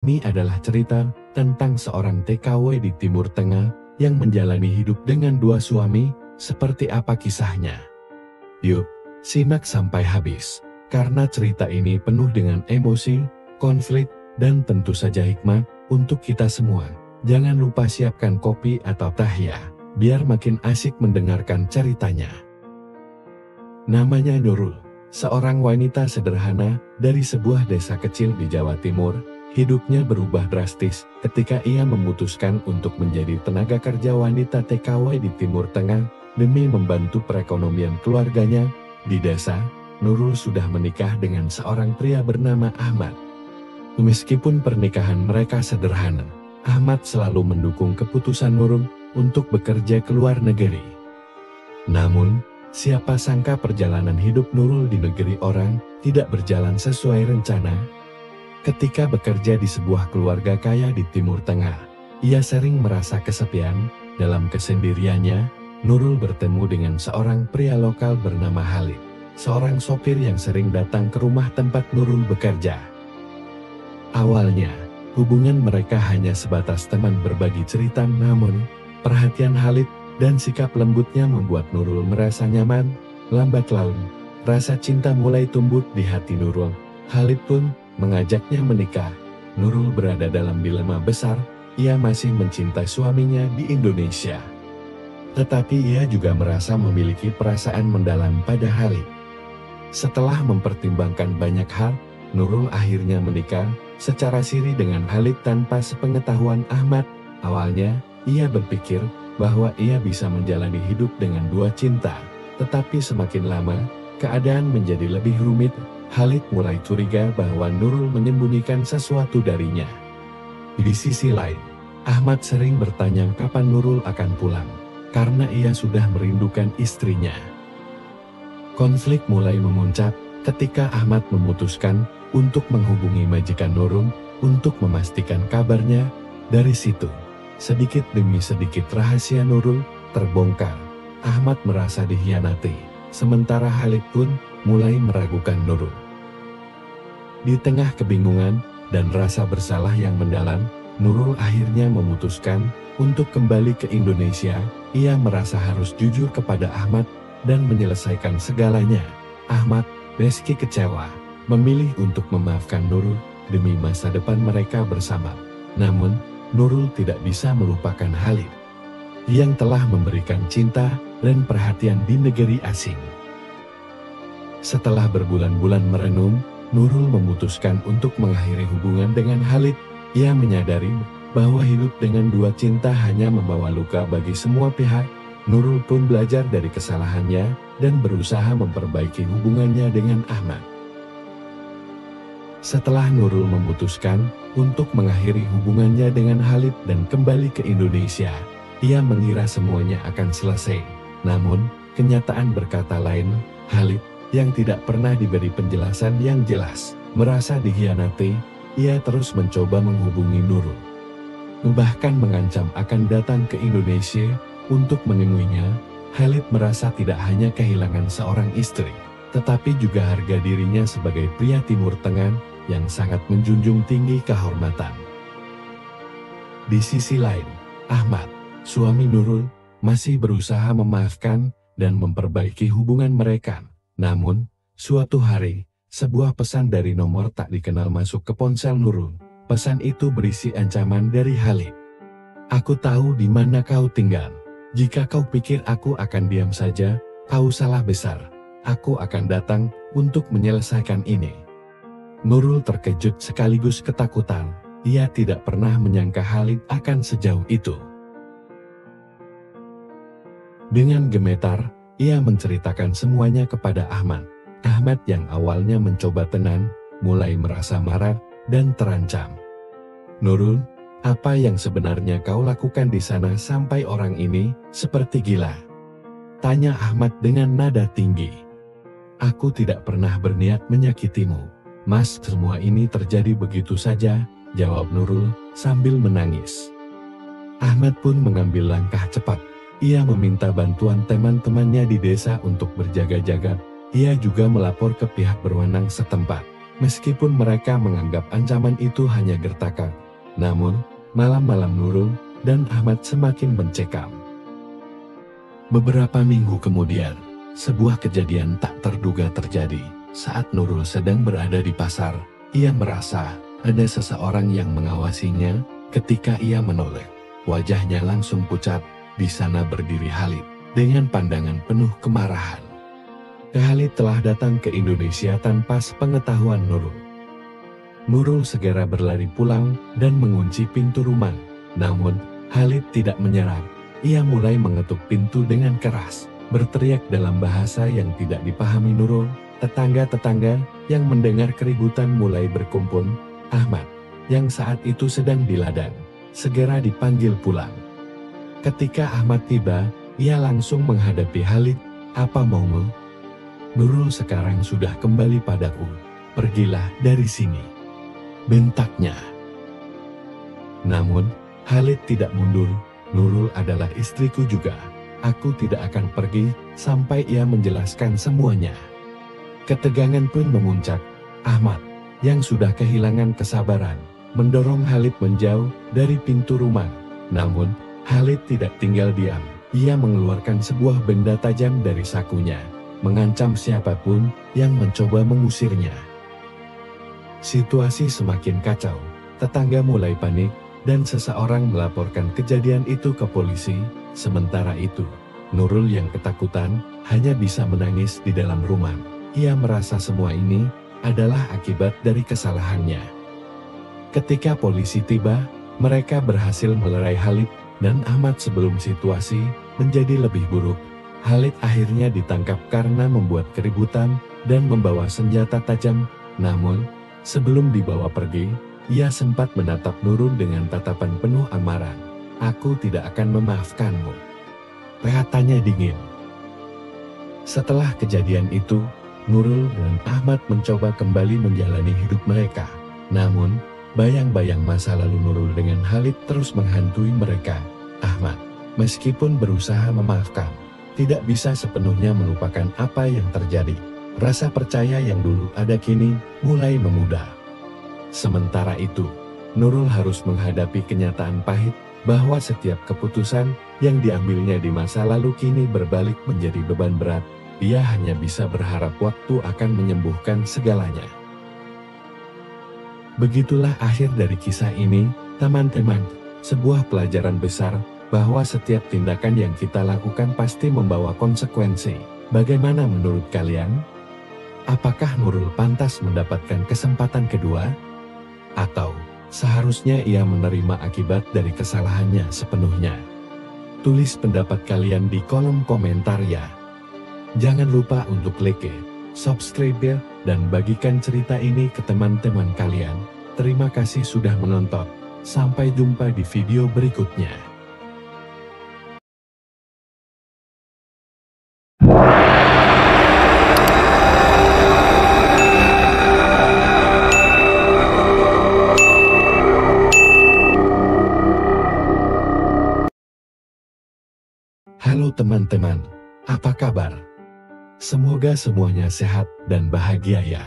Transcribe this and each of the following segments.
Ini adalah cerita tentang seorang TKW di Timur Tengah yang menjalani hidup dengan dua suami. Seperti apa kisahnya? Yuk, simak sampai habis. Karena cerita ini penuh dengan emosi, konflik, dan tentu saja hikmah untuk kita semua. Jangan lupa siapkan kopi atau teh ya, biar makin asik mendengarkan ceritanya. Namanya Nurul, seorang wanita sederhana dari sebuah desa kecil di Jawa Timur. Hidupnya berubah drastis ketika ia memutuskan untuk menjadi tenaga kerja wanita TKW di Timur Tengah demi membantu perekonomian keluarganya. Di desa, Nurul sudah menikah dengan seorang pria bernama Ahmad. Meskipun pernikahan mereka sederhana, Ahmad selalu mendukung keputusan Nurul untuk bekerja ke luar negeri. Namun, siapa sangka perjalanan hidup Nurul di negeri orang tidak berjalan sesuai rencana. Ketika bekerja di sebuah keluarga kaya di Timur Tengah, ia sering merasa kesepian. Dalam kesendiriannya, Nurul bertemu dengan seorang pria lokal bernama Halid, seorang sopir yang sering datang ke rumah tempat Nurul bekerja. Awalnya, hubungan mereka hanya sebatas teman berbagi cerita, namun perhatian Halid dan sikap lembutnya membuat Nurul merasa nyaman. Lambat laun, rasa cinta mulai tumbuh di hati Nurul. Halid pun mengajaknya menikah. Nurul berada dalam dilema besar. Ia masih mencintai suaminya di Indonesia, tetapi ia juga merasa memiliki perasaan mendalam pada Halid. Setelah mempertimbangkan banyak hal, Nurul akhirnya menikah secara siri dengan Halid tanpa sepengetahuan Ahmad. Awalnya, ia berpikir bahwa ia bisa menjalani hidup dengan dua cinta, tetapi semakin lama, keadaan menjadi lebih rumit. Halid mulai curiga bahwa Nurul menyembunyikan sesuatu darinya. Di sisi lain, Ahmad sering bertanya kapan Nurul akan pulang, karena ia sudah merindukan istrinya. Konflik mulai memuncak ketika Ahmad memutuskan untuk menghubungi majikan Nurul untuk memastikan kabarnya. Dari situ, sedikit demi sedikit rahasia Nurul terbongkar. Ahmad merasa dikhianati, sementara Halid pun mulai meragukan Nurul. Di tengah kebingungan dan rasa bersalah yang mendalam, Nurul akhirnya memutuskan untuk kembali ke Indonesia. Ia merasa harus jujur kepada Ahmad dan menyelesaikan segalanya. Ahmad, meski kecewa, memilih untuk memaafkan Nurul demi masa depan mereka bersama. Namun, Nurul tidak bisa melupakan Halid yang telah memberikan cinta dan perhatian di negeri asing. Setelah berbulan-bulan merenung, Nurul memutuskan untuk mengakhiri hubungan dengan Halid. Ia menyadari bahwa hidup dengan dua cinta hanya membawa luka bagi semua pihak. Nurul pun belajar dari kesalahannya dan berusaha memperbaiki hubungannya dengan Ahmad. Setelah Nurul memutuskan untuk mengakhiri hubungannya dengan Halid dan kembali ke Indonesia, ia mengira semuanya akan selesai. Namun, kenyataan berkata lain. Halid yang tidak pernah diberi penjelasan yang jelas, merasa dikhianati. Ia terus mencoba menghubungi Nurul, bahkan mengancam akan datang ke Indonesia untuk menemuinya. Halid merasa tidak hanya kehilangan seorang istri, tetapi juga harga dirinya sebagai pria Timur Tengah yang sangat menjunjung tinggi kehormatan. Di sisi lain, Ahmad, suami Nurul, masih berusaha memaafkan dan memperbaiki hubungan mereka. Namun, suatu hari, sebuah pesan dari nomor tak dikenal masuk ke ponsel Nurul. Pesan itu berisi ancaman dari Halid. "Aku tahu di mana kau tinggal. Jika kau pikir aku akan diam saja, kau salah besar. Aku akan datang untuk menyelesaikan ini." Nurul terkejut sekaligus ketakutan. Ia tidak pernah menyangka Halid akan sejauh itu. Dengan gemetar, ia menceritakan semuanya kepada Ahmad. Ahmad yang awalnya mencoba tenang, mulai merasa marah dan terancam. "Nurul, apa yang sebenarnya kau lakukan di sana sampai orang ini seperti gila?" tanya Ahmad dengan nada tinggi. "Aku tidak pernah berniat menyakitimu, Mas. Semua ini terjadi begitu saja," jawab Nurul sambil menangis. Ahmad pun mengambil langkah cepat. Ia meminta bantuan teman-temannya di desa untuk berjaga-jaga. Ia juga melapor ke pihak berwenang setempat. Meskipun mereka menganggap ancaman itu hanya gertakan, namun malam-malam Nurul dan Ahmad semakin mencekam. Beberapa minggu kemudian, sebuah kejadian tak terduga terjadi. Saat Nurul sedang berada di pasar, ia merasa ada seseorang yang mengawasinya. Ketika ia menoleh, wajahnya langsung pucat. Di sana berdiri Khalid dengan pandangan penuh kemarahan. Khalid telah datang ke Indonesia tanpa sepengetahuan Nurul. Nurul segera berlari pulang dan mengunci pintu rumah. Namun, Khalid tidak menyerah. Ia mulai mengetuk pintu dengan keras, berteriak dalam bahasa yang tidak dipahami Nurul. Tetangga-tetangga yang mendengar keributan mulai berkumpul. Ahmad, yang saat itu sedang di ladang, segera dipanggil pulang. Ketika Ahmad tiba, ia langsung menghadapi Khalid. "Apa maumu?" "Nurul sekarang sudah kembali padaku. Pergilah dari sini," bentaknya. Namun, Khalid tidak mundur. "Nurul adalah istriku juga. Aku tidak akan pergi sampai ia menjelaskan semuanya." Ketegangan pun memuncak. Ahmad, yang sudah kehilangan kesabaran, mendorong Khalid menjauh dari pintu rumah. Namun, Khalid tidak tinggal diam. Ia mengeluarkan sebuah benda tajam dari sakunya, mengancam siapapun yang mencoba mengusirnya. Situasi semakin kacau. Tetangga mulai panik, dan seseorang melaporkan kejadian itu ke polisi. Sementara itu, Nurul yang ketakutan hanya bisa menangis di dalam rumah. Ia merasa semua ini adalah akibat dari kesalahannya. Ketika polisi tiba, mereka berhasil melerai Khalid dan Ahmad sebelum situasi menjadi lebih buruk. Khalid akhirnya ditangkap karena membuat keributan dan membawa senjata tajam. Namun, sebelum dibawa pergi, ia sempat menatap Nurul dengan tatapan penuh amarah. "Aku tidak akan memaafkanmu," katanya dingin. Setelah kejadian itu, Nurul dan Ahmad mencoba kembali menjalani hidup mereka. Namun, bayang-bayang masa lalu Nurul dengan Khalid terus menghantui mereka. Ahmad, meskipun berusaha memaafkan, tidak bisa sepenuhnya melupakan apa yang terjadi. Rasa percaya yang dulu ada kini mulai memudar. Sementara itu, Nurul harus menghadapi kenyataan pahit bahwa setiap keputusan yang diambilnya di masa lalu kini berbalik menjadi beban berat. Dia hanya bisa berharap waktu akan menyembuhkan segalanya. Begitulah akhir dari kisah ini, teman-teman. Sebuah pelajaran besar bahwa setiap tindakan yang kita lakukan pasti membawa konsekuensi. Bagaimana menurut kalian? Apakah Nurul pantas mendapatkan kesempatan kedua? Atau seharusnya ia menerima akibat dari kesalahannya sepenuhnya? Tulis pendapat kalian di kolom komentar ya. Jangan lupa untuk like, subscribe, dan bagikan cerita ini ke teman-teman kalian. Terima kasih sudah menonton. Sampai jumpa di video berikutnya. Halo teman-teman, apa kabar? Semoga semuanya sehat dan bahagia ya.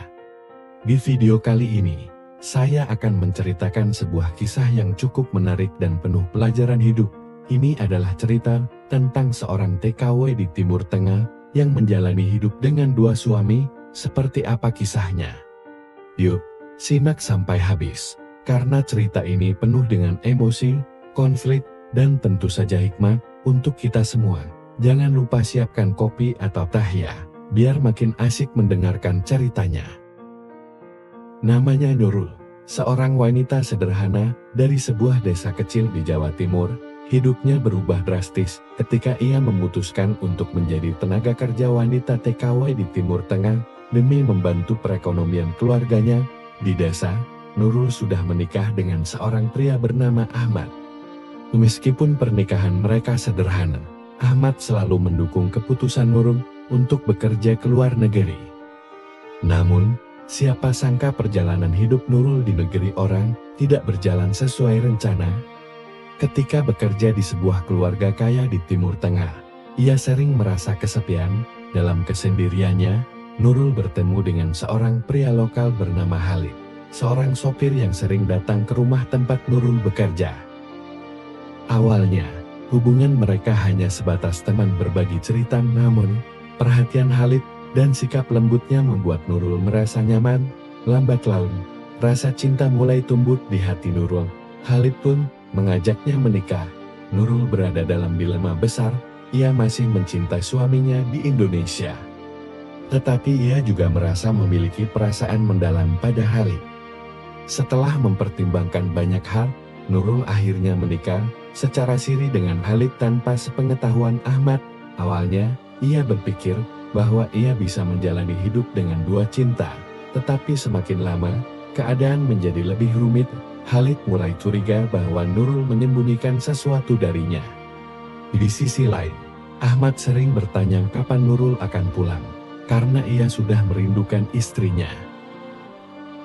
Di video kali ini, saya akan menceritakan sebuah kisah yang cukup menarik dan penuh pelajaran hidup. Ini adalah cerita tentang seorang TKW di Timur Tengah yang menjalani hidup dengan dua suami. Seperti apa kisahnya? Yuk, simak sampai habis. Karena cerita ini penuh dengan emosi, konflik, dan tentu saja hikmah untuk kita semua. Jangan lupa siapkan kopi atau teh ya, biar makin asik mendengarkan ceritanya. Namanya Nurul, seorang wanita sederhana dari sebuah desa kecil di Jawa Timur. Hidupnya berubah drastis ketika ia memutuskan untuk menjadi tenaga kerja wanita TKW di Timur Tengah demi membantu perekonomian keluarganya. Di desa, Nurul sudah menikah dengan seorang pria bernama Ahmad. Meskipun pernikahan mereka sederhana, Ahmad selalu mendukung keputusan Nurul untuk bekerja ke luar negeri. Namun, siapa sangka perjalanan hidup Nurul di negeri orang tidak berjalan sesuai rencana. Ketika bekerja di sebuah keluarga kaya di Timur Tengah, ia sering merasa kesepian. Dalam kesendiriannya, Nurul bertemu dengan seorang pria lokal bernama Halid, seorang sopir yang sering datang ke rumah tempat Nurul bekerja. Awalnya, hubungan mereka hanya sebatas teman berbagi cerita, namun perhatian Halid dan sikap lembutnya membuat Nurul merasa nyaman. Lambat laun, rasa cinta mulai tumbuh di hati Nurul. Halid pun mengajaknya menikah. Nurul berada dalam dilema besar, ia masih mencintai suaminya di Indonesia. Tetapi ia juga merasa memiliki perasaan mendalam pada Halid. Setelah mempertimbangkan banyak hal, Nurul akhirnya menikah secara siri dengan Halid tanpa sepengetahuan Ahmad. Awalnya, ia berpikir bahwa ia bisa menjalani hidup dengan dua cinta. Tetapi semakin lama, keadaan menjadi lebih rumit. Halid mulai curiga bahwa Nurul menyembunyikan sesuatu darinya. Di sisi lain, Ahmad sering bertanya kapan Nurul akan pulang, karena ia sudah merindukan istrinya.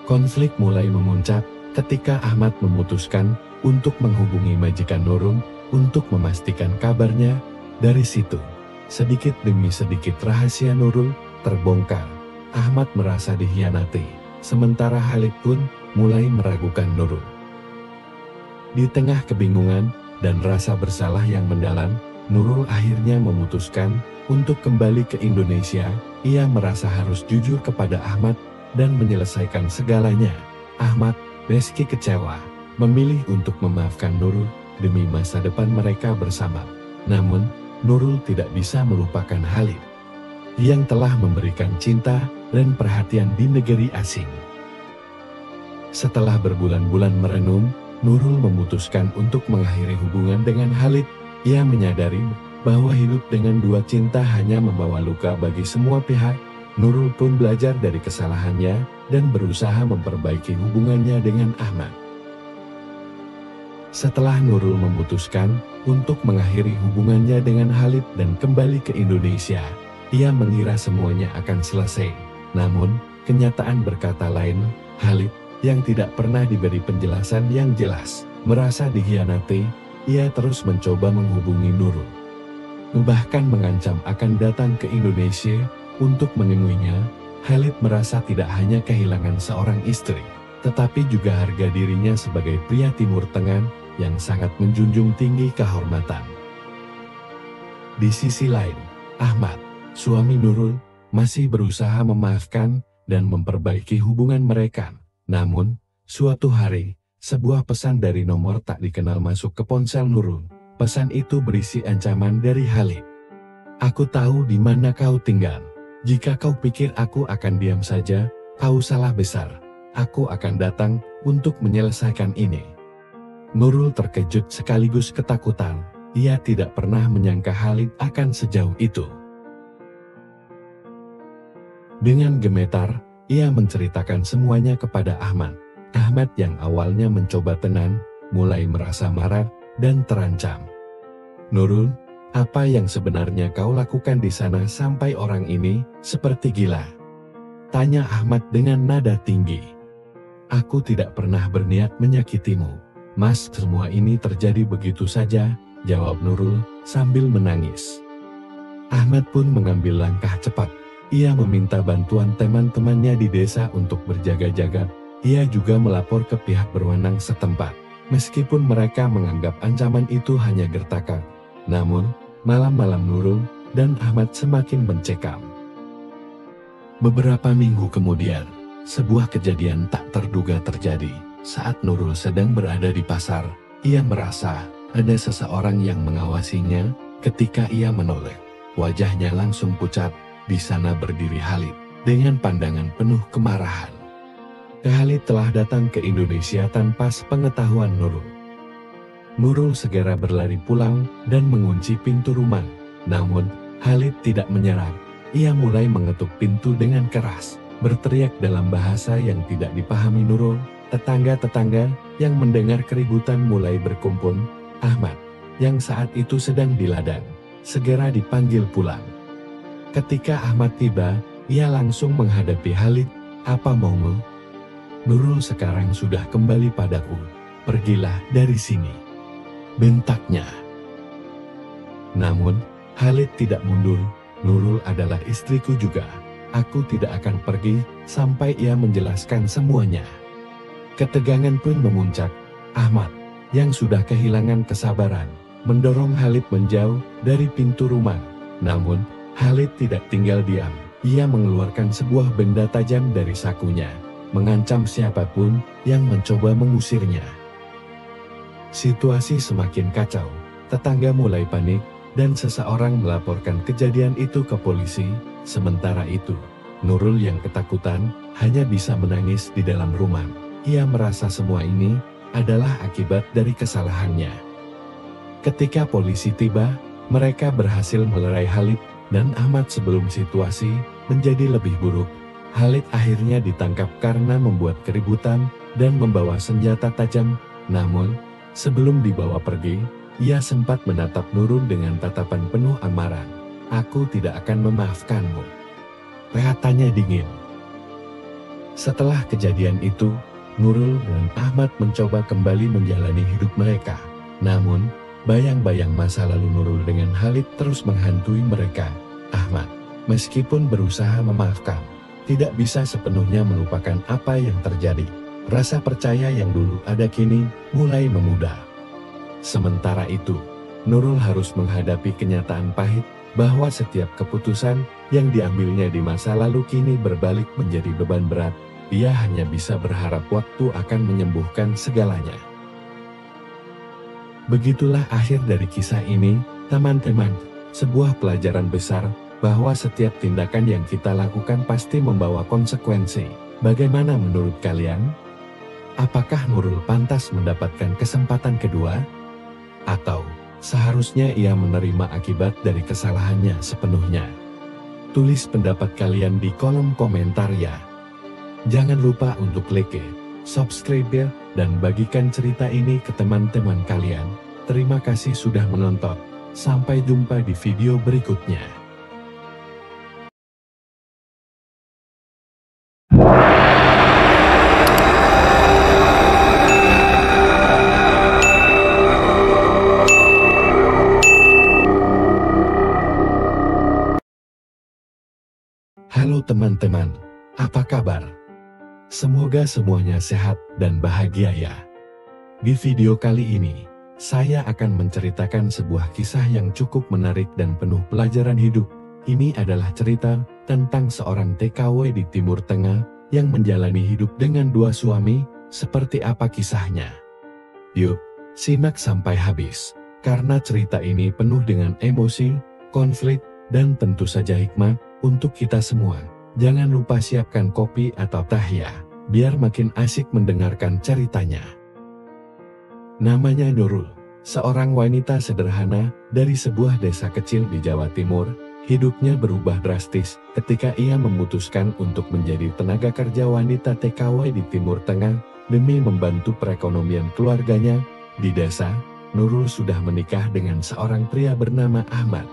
Konflik mulai memuncak ketika Ahmad memutuskan untuk menghubungi majikan Nurul untuk memastikan kabarnya. Dari situ, sedikit demi sedikit rahasia Nurul terbongkar. Ahmad merasa dikhianati, sementara Halid pun mulai meragukan Nurul. Di tengah kebingungan dan rasa bersalah yang mendalam, Nurul akhirnya memutuskan untuk kembali ke Indonesia. Ia merasa harus jujur kepada Ahmad dan menyelesaikan segalanya. Ahmad, meski kecewa, memilih untuk memaafkan Nurul demi masa depan mereka bersama. Namun, Nurul tidak bisa melupakan Halid yang telah memberikan cinta dan perhatian di negeri asing. Setelah berbulan-bulan merenung, Nurul memutuskan untuk mengakhiri hubungan dengan Halid. Ia menyadari bahwa hidup dengan dua cinta hanya membawa luka bagi semua pihak. Nurul pun belajar dari kesalahannya dan berusaha memperbaiki hubungannya dengan Ahmad. Setelah Nurul memutuskan untuk mengakhiri hubungannya dengan Halid dan kembali ke Indonesia, ia mengira semuanya akan selesai. Namun, kenyataan berkata lain. Halid, yang tidak pernah diberi penjelasan yang jelas, merasa dikhianati. Ia terus mencoba menghubungi Nurul, bahkan mengancam akan datang ke Indonesia untuk menemuinya. Halid merasa tidak hanya kehilangan seorang istri, tetapi juga harga dirinya sebagai pria Timur Tengah yang sangat menjunjung tinggi kehormatan. Di sisi lain, Ahmad, suami Nurul, masih berusaha memaafkan dan memperbaiki hubungan mereka. Namun, suatu hari, sebuah pesan dari nomor tak dikenal masuk ke ponsel Nurul. Pesan itu berisi ancaman dari Halid. "Aku tahu di mana kau tinggal. Jika kau pikir aku akan diam saja, kau salah besar. Aku akan datang untuk menyelesaikan ini." Nurul terkejut sekaligus ketakutan. Ia tidak pernah menyangka Halid akan sejauh itu. Dengan gemetar, ia menceritakan semuanya kepada Ahmad. Ahmad yang awalnya mencoba tenang, mulai merasa marah dan terancam. "Nurul, apa yang sebenarnya kau lakukan di sana sampai orang ini seperti gila?" tanya Ahmad dengan nada tinggi. "Aku tidak pernah berniat menyakitimu, Mas. Semua ini terjadi begitu saja," jawab Nurul sambil menangis. Ahmad pun mengambil langkah cepat. Ia meminta bantuan teman-temannya di desa untuk berjaga-jaga. Ia juga melapor ke pihak berwenang setempat. Meskipun mereka menganggap ancaman itu hanya gertakan, namun malam-malam Nurul dan Ahmad semakin mencekam. Beberapa minggu kemudian, sebuah kejadian tak terduga terjadi. Saat Nurul sedang berada di pasar, ia merasa ada seseorang yang mengawasinya. Ketika ia menoleh, wajahnya langsung pucat. Di sana berdiri Halid dengan pandangan penuh kemarahan. Halid telah datang ke Indonesia tanpa sepengetahuan Nurul. Nurul segera berlari pulang dan mengunci pintu rumah. Namun, Halid tidak menyerah. Ia mulai mengetuk pintu dengan keras, berteriak dalam bahasa yang tidak dipahami Nurul. Tetangga-tetangga yang mendengar keributan mulai berkumpul. Ahmad, yang saat itu sedang di ladang, segera dipanggil pulang. Ketika Ahmad tiba, ia langsung menghadapi Halid. "Apa maumu? Nurul sekarang sudah kembali padaku. Pergilah dari sini," bentaknya. Namun, Halid tidak mundur. "Nurul adalah istriku juga. Aku tidak akan pergi sampai ia menjelaskan semuanya. Ketegangan pun memuncak. Ahmad, yang sudah kehilangan kesabaran, mendorong Khalid menjauh dari pintu rumah. Namun, Khalid tidak tinggal diam. Ia mengeluarkan sebuah benda tajam dari sakunya, mengancam siapapun yang mencoba mengusirnya. Situasi semakin kacau. Tetangga mulai panik, dan seseorang melaporkan kejadian itu ke polisi. Sementara itu, Nurul yang ketakutan hanya bisa menangis di dalam rumah. Ia merasa semua ini adalah akibat dari kesalahannya. Ketika polisi tiba, mereka berhasil melerai Khalid dan Ahmad sebelum situasi menjadi lebih buruk. Khalid akhirnya ditangkap karena membuat keributan dan membawa senjata tajam. Namun, sebelum dibawa pergi, ia sempat menatap Nurul dengan tatapan penuh amarah. "Aku tidak akan memaafkanmu," katanya dingin. Setelah kejadian itu, Nurul dan Ahmad mencoba kembali menjalani hidup mereka. Namun, bayang-bayang masa lalu Nurul dengan Khalid terus menghantui mereka. Ahmad, meskipun berusaha memaafkan, tidak bisa sepenuhnya melupakan apa yang terjadi. Rasa percaya yang dulu ada kini mulai memudar. Sementara itu, Nurul harus menghadapi kenyataan pahit bahwa setiap keputusan yang diambilnya di masa lalu kini berbalik menjadi beban berat. Ia hanya bisa berharap waktu akan menyembuhkan segalanya. Begitulah akhir dari kisah ini, teman-teman. Sebuah pelajaran besar bahwa setiap tindakan yang kita lakukan pasti membawa konsekuensi. Bagaimana menurut kalian? Apakah Nurul pantas mendapatkan kesempatan kedua? Atau seharusnya ia menerima akibat dari kesalahannya sepenuhnya? Tulis pendapat kalian di kolom komentar ya. Jangan lupa untuk like, subscribe, dan bagikan cerita ini ke teman-teman kalian. Terima kasih sudah menonton. Sampai jumpa di video berikutnya. Halo teman-teman, apa kabar? Semoga semuanya sehat dan bahagia ya. Di video kali ini, saya akan menceritakan sebuah kisah yang cukup menarik dan penuh pelajaran hidup. Ini adalah cerita tentang seorang TKW di Timur Tengah yang menjalani hidup dengan dua suami. Seperti apa kisahnya? Yuk, simak sampai habis, karena cerita ini penuh dengan emosi, konflik, dan tentu saja hikmah untuk kita semua. Jangan lupa siapkan kopi atau teh ya, biar makin asik mendengarkan ceritanya. Namanya Nurul, seorang wanita sederhana dari sebuah desa kecil di Jawa Timur. Hidupnya berubah drastis ketika ia memutuskan untuk menjadi tenaga kerja wanita TKW di Timur Tengah demi membantu perekonomian keluarganya. Di desa, Nurul sudah menikah dengan seorang pria bernama Ahmad.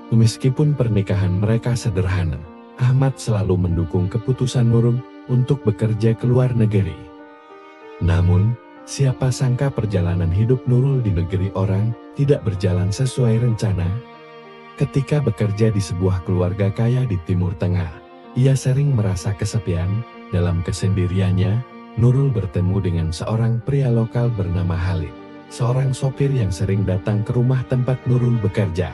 Meskipun pernikahan mereka sederhana, Ahmad selalu mendukung keputusan Nurul untuk bekerja ke luar negeri. Namun, siapa sangka perjalanan hidup Nurul di negeri orang tidak berjalan sesuai rencana. Ketika bekerja di sebuah keluarga kaya di Timur Tengah, ia sering merasa kesepian. Dalam kesendiriannya, Nurul bertemu dengan seorang pria lokal bernama Khalid, seorang sopir yang sering datang ke rumah tempat Nurul bekerja.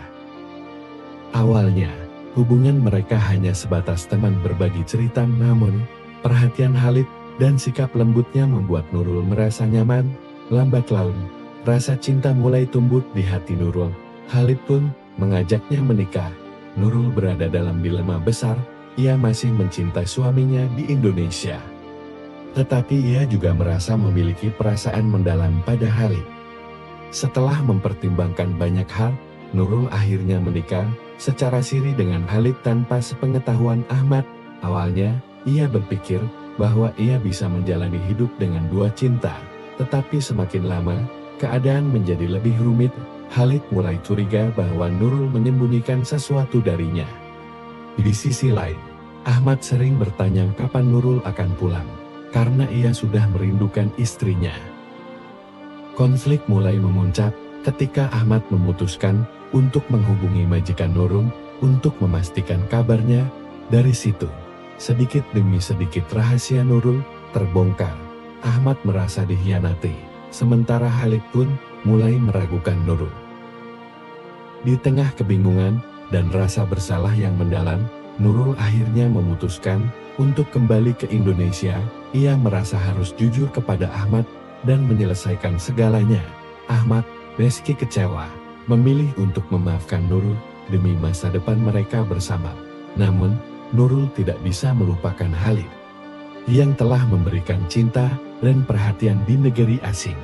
Awalnya, hubungan mereka hanya sebatas teman berbagi cerita, namun perhatian Khalid dan sikap lembutnya membuat Nurul merasa nyaman. Lambat laun, rasa cinta mulai tumbuh di hati Nurul. Khalid pun mengajaknya menikah. Nurul berada dalam dilema besar. Ia masih mencintai suaminya di Indonesia, tetapi ia juga merasa memiliki perasaan mendalam pada Khalid. Setelah mempertimbangkan banyak hal, Nurul akhirnya menikah secara siri dengan Khalid tanpa sepengetahuan Ahmad. Awalnya, ia berpikir bahwa ia bisa menjalani hidup dengan dua cinta, tetapi semakin lama, keadaan menjadi lebih rumit. Khalid mulai curiga bahwa Nurul menyembunyikan sesuatu darinya. Di sisi lain, Ahmad sering bertanya kapan Nurul akan pulang, karena ia sudah merindukan istrinya. Konflik mulai memuncak ketika Ahmad memutuskan untuk menghubungi majikan Nurul untuk memastikan kabarnya. Dari situ, sedikit demi sedikit rahasia Nurul terbongkar. Ahmad merasa dikhianati, sementara Khalid pun mulai meragukan Nurul. Di tengah kebingungan dan rasa bersalah yang mendalam, Nurul akhirnya memutuskan untuk kembali ke Indonesia. Ia merasa harus jujur kepada Ahmad dan menyelesaikan segalanya. Ahmad, meski kecewa, memilih untuk memaafkan Nurul demi masa depan mereka bersama. Namun, Nurul tidak bisa melupakan Khalid yang telah memberikan cinta dan perhatian di negeri asing.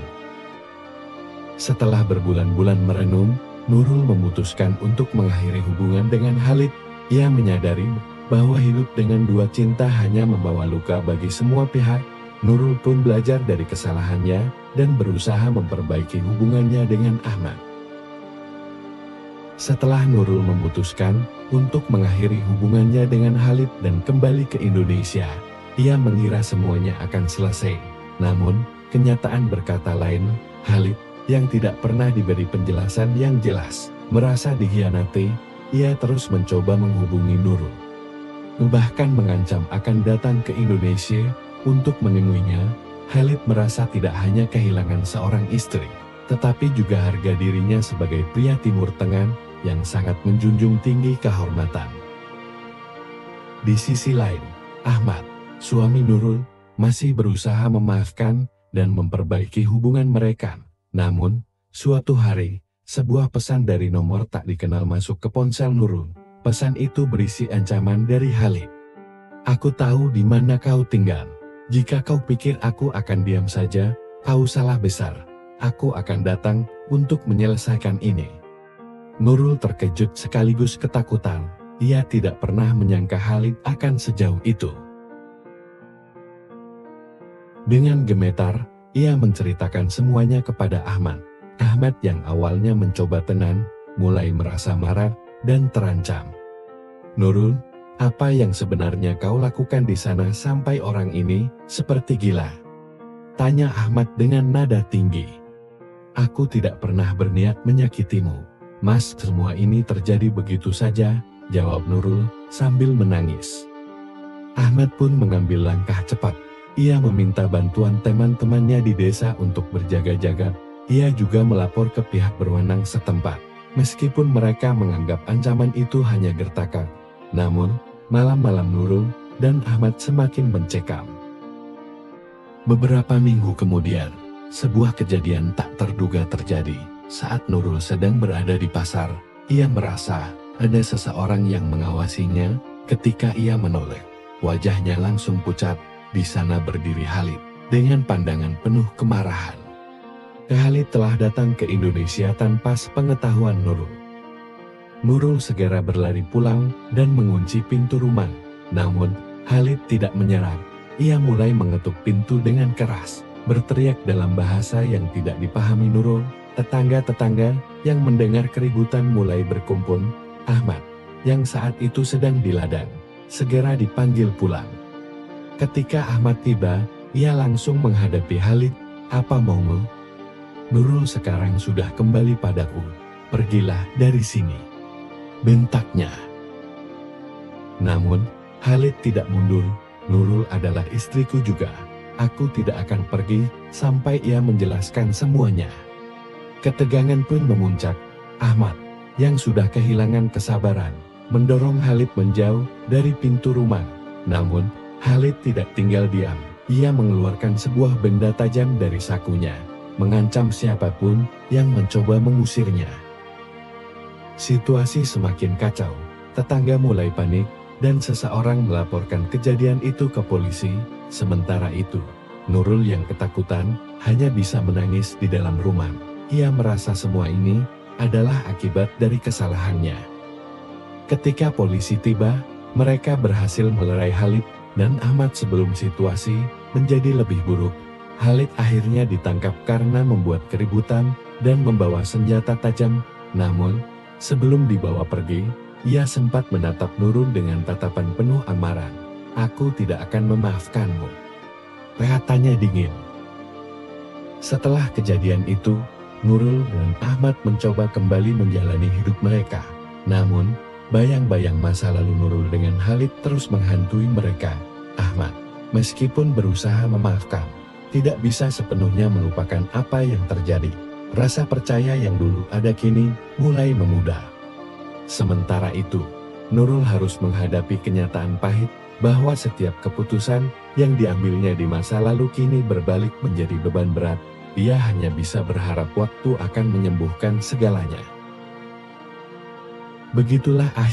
Setelah berbulan-bulan merenung, Nurul memutuskan untuk mengakhiri hubungan dengan Khalid. Ia menyadari bahwa hidup dengan dua cinta hanya membawa luka bagi semua pihak. Nurul pun belajar dari kesalahannya dan berusaha memperbaiki hubungannya dengan Ahmad. Setelah Nurul memutuskan untuk mengakhiri hubungannya dengan Khalid dan kembali ke Indonesia, ia mengira semuanya akan selesai. Namun, kenyataan berkata lain. Khalid, yang tidak pernah diberi penjelasan yang jelas, merasa dikhianati. Ia terus mencoba menghubungi Nurul, bahkan mengancam akan datang ke Indonesia untuk menemuinya. Khalid merasa tidak hanya kehilangan seorang istri, tetapi juga harga dirinya sebagai pria Timur Tengah yang sangat menjunjung tinggi kehormatan. Di sisi lain, Ahmad, suami Nurul, masih berusaha memaafkan dan memperbaiki hubungan mereka. Namun, suatu hari, sebuah pesan dari nomor tak dikenal masuk ke ponsel Nurul. Pesan itu berisi ancaman dari Khalid. "Aku tahu di mana kau tinggal. Jika kau pikir aku akan diam saja, kau salah besar. Aku akan datang untuk menyelesaikan ini." Nurul terkejut sekaligus ketakutan. Ia tidak pernah menyangka Khalid akan sejauh itu. Dengan gemetar, ia menceritakan semuanya kepada Ahmad. Ahmad yang awalnya mencoba tenang, mulai merasa marah dan terancam. "Nurul, apa yang sebenarnya kau lakukan di sana sampai orang ini seperti gila?" tanya Ahmad dengan nada tinggi. "Aku tidak pernah berniat menyakitimu, Mas. Semua ini terjadi begitu saja," jawab Nurul sambil menangis. Ahmad pun mengambil langkah cepat. Ia meminta bantuan teman-temannya di desa untuk berjaga-jaga. Ia juga melapor ke pihak berwenang setempat. Meskipun mereka menganggap ancaman itu hanya gertakan, namun malam-malam Nurul dan Ahmad semakin mencekam. Beberapa minggu kemudian, sebuah kejadian tak terduga terjadi. Saat Nurul sedang berada di pasar, ia merasa ada seseorang yang mengawasinya. Ketika ia menoleh, wajahnya langsung pucat. Di sana berdiri Khalid dengan pandangan penuh kemarahan. Khalid telah datang ke Indonesia tanpa sepengetahuan Nurul. Nurul segera berlari pulang dan mengunci pintu rumah. Namun, Khalid tidak menyerah. Ia mulai mengetuk pintu dengan keras, berteriak dalam bahasa yang tidak dipahami Nurul. Tetangga-tetangga yang mendengar keributan mulai berkumpul. Ahmad, yang saat itu sedang di ladang, segera dipanggil pulang. Ketika Ahmad tiba, ia langsung menghadapi Khalid. "Apa maumu? Nurul sekarang sudah kembali padaku. Pergilah dari sini," bentaknya. Namun, Khalid tidak mundur. "Nurul adalah istriku juga. Aku tidak akan pergi sampai ia menjelaskan semuanya." Ketegangan pun memuncak. Ahmad, yang sudah kehilangan kesabaran, mendorong Khalid menjauh dari pintu rumah. Namun, Khalid tidak tinggal diam. Ia mengeluarkan sebuah benda tajam dari sakunya, mengancam siapapun yang mencoba mengusirnya. Situasi semakin kacau. Tetangga mulai panik, dan seseorang melaporkan kejadian itu ke polisi. Sementara itu, Nurul yang ketakutan hanya bisa menangis di dalam rumah. Ia merasa semua ini adalah akibat dari kesalahannya. Ketika polisi tiba, mereka berhasil melerai Khalid dan Ahmad sebelum situasi menjadi lebih buruk. Khalid akhirnya ditangkap karena membuat keributan dan membawa senjata tajam. Namun, sebelum dibawa pergi, ia sempat menatap Nurul dengan tatapan penuh amarah. "Aku tidak akan memaafkanmu," katanya dingin. Setelah kejadian itu, Nurul dan Ahmad mencoba kembali menjalani hidup mereka. Namun, Bayang-bayang masa lalu Nurul dengan Khalid terus menghantui mereka. Ahmad, meskipun berusaha memaafkan, tidak bisa sepenuhnya melupakan apa yang terjadi. Rasa percaya yang dulu ada kini mulai memudar. Sementara itu, Nurul harus menghadapi kenyataan pahit bahwa setiap keputusan yang diambilnya di masa lalu kini berbalik menjadi beban berat. Ia hanya bisa berharap waktu akan menyembuhkan segalanya. Begitulah akhir